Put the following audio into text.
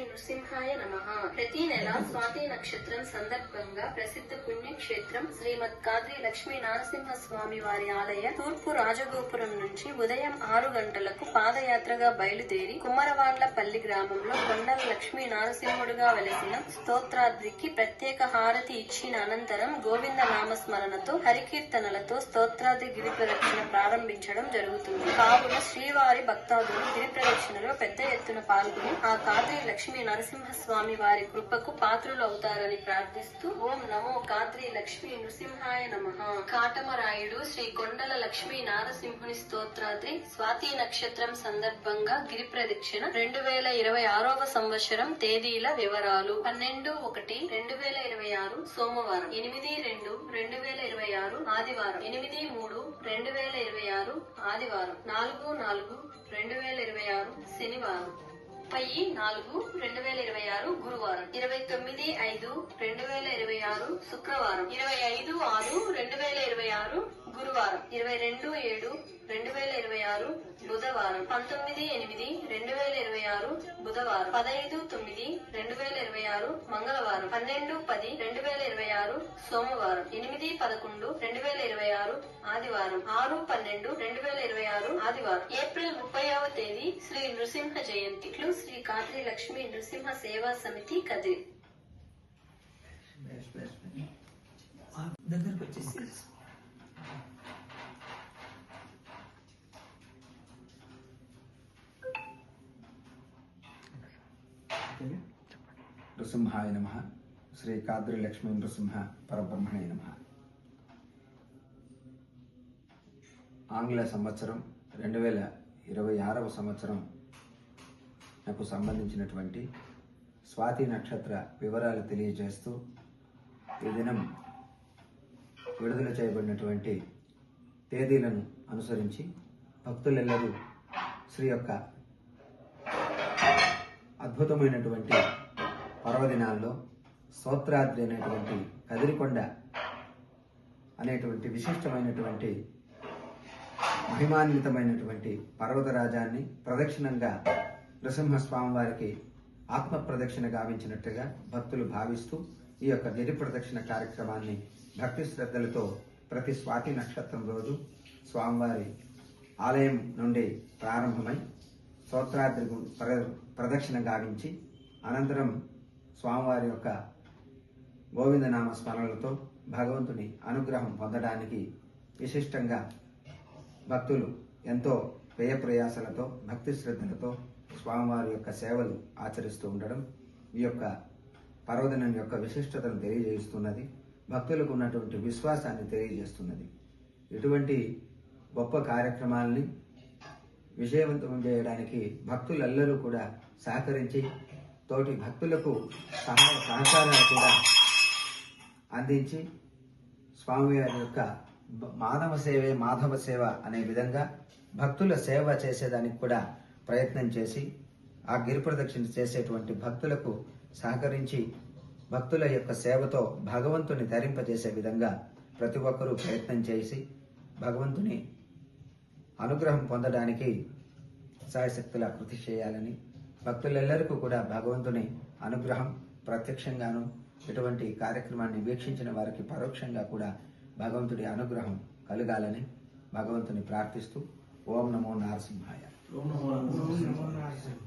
నృసింహాయ నమః. ప్రతి నెల స్వాతి నక్షత్రం సందర్భంగా ప్రసిద్ధ పుణ్యక్షేత్రం శ్రీమద్ కాద్రి లక్ష్మీ నరసింహస్వామి వారి ఆలయ తూర్పు రాజగోపురం నుంచి ఉదయం 6 గంటలకు పాదయాత్రగా బయలుదేరి కుమ్మరవాండ్లపల్లి గ్రామంలో కొండల లక్ష్మీ నరసింహుడుగా వెలసిన స్తోత్రాద్రికి ప్రత్యేక హారతి ఇచ్చిన అనంతరం గోవింద నామస్మరణతో హరికీర్తనలతో స్తోత్రాద్రి గిరి ప్రదక్షిణ ప్రారంభించడం జరుగుతుంది. కావున శ్రీవారి భక్తాదులు గిరి ప్రదక్షిణలో పెద్ద ఎత్తున పాల్గొని ఆ కాద్రి లక్ష్మీ నరసింహస్వామి వారి కృపకు పాత్రులు అవుతారని ప్రార్థిస్తూ ఓం నమో కాద్రి లక్ష్మీ నృసింహాయ నమః. కాటమరాయుడు శ్రీ కొండల లక్ష్మీ నారసింహుని స్తోత్రాద్రి స్వాతి నక్షత్రం సందర్భంగా గిరి ప్రదక్షిణ 2026వ సంవత్సరం తేదీల వివరాలు 12/1/2026 సోమవారం, 8/2/2026 ఆదివారం, 8/3/2026 ఆదివారం, 4/4/2026 శనివారం, 10/4/2026 గురువారం, 29/5/2026 శుక్రవారం, 25/6/2026 గురువారం, 22/7/2026 బుధవారం, 19/8/2026 బుధవారం, 15/9/2026 మంగళవారం, 12/10/2026 సోమవారం, 8/11/2026 ఆదివారం, 6/12/2026 ఆదివారం. ఏప్రిల్ 30వ తేదీ శ్రీ నృసింహ జయంతి. శ్రీ కాద్రి లక్ష్మీ నృసింహ సేవా సమితి కదిరి. దగ్గరకు వచ్చేసి నృసింహాయ నమః. శ్రీ కాద్రి లక్ష్మీ నృసింహ పరబ్రహ్మణే నమః. ఆంగ్ల సంవత్సరం 2026వ సంవత్సరం నాకు సంబంధించినటువంటి స్వాతి నక్షత్ర వివరాలు తెలియజేస్తూ ఈ దినం విడుదల చేయబడినటువంటి తేదీలను అనుసరించి భక్తులెల్లరూ శ్రీ యొక్క అద్భుతమైనటువంటి పర్వదినాల్లో స్తోత్రాద్రి అనేటువంటి కదిరికొండ అనేటువంటి విశిష్టమైనటువంటి మహిమాన్వితమైనటువంటి పర్వతరాజాన్ని ప్రదక్షిణంగా నృసింహస్వామి వారికి ఆత్మ ప్రదక్షిణ గావించినట్టుగా భక్తులు భావిస్తూ ఈ యొక్క గిరి ప్రదక్షిణ కార్యక్రమాన్ని భక్తి శ్రద్ధలతో ప్రతి స్వాతి నక్షత్రం రోజు స్వామివారి ఆలయం నుండి ప్రారంభమై స్తోత్రాద్రి ప్రదక్షిణ గావించి అనంతరం స్వామివారి యొక్క గోవిందనామ స్మరణలతో భగవంతుని అనుగ్రహం పొందడానికి విశిష్టంగా భక్తులు ఎంతో వ్యయ ప్రయాసలతో భక్తి శ్రద్ధలతో స్వామివారి యొక్క సేవలు ఆచరిస్తూ ఉండడం ఈ యొక్క పర్వదినం యొక్క విశిష్టతను తెలియజేస్తున్నది. భక్తులకు ఉన్నటువంటి విశ్వాసాన్ని తెలియజేస్తున్నది. ఇటువంటి గొప్ప కార్యక్రమాలని విజయవంతం చేయడానికి భక్తులెల్లరూ కూడా సహకరించి తోటి భక్తులకు సహాయ సహకారాలు కూడా అందించి స్వామివారి యొక్క మానవ సేవే మాధవ సేవ అనే విధంగా భక్తుల సేవ చేసేదానికి కూడా ప్రయత్నం చేసి ఆ గిరి ప్రదక్షిణ చేసేటువంటి భక్తులకు సహకరించి భక్తుల యొక్క సేవతో భగవంతుని ధరింపజేసే విధంగా ప్రతి ఒక్కరూ ప్రయత్నం చేసి భగవంతుని అనుగ్రహం పొందడానికి సాయశక్తులా కృషి చేయాలని భక్తులెల్లరికీ కూడా భగవంతుని అనుగ్రహం ప్రత్యక్షంగాను ఇటువంటి కార్యక్రమాన్ని వీక్షించిన వారికి పరోక్షంగా కూడా భగవంతుడి అనుగ్రహం కలగాలని భగవంతుని ప్రార్థిస్తూ ఓం నమో నారసింహాయ. ఓం నమో నారసింహాయ.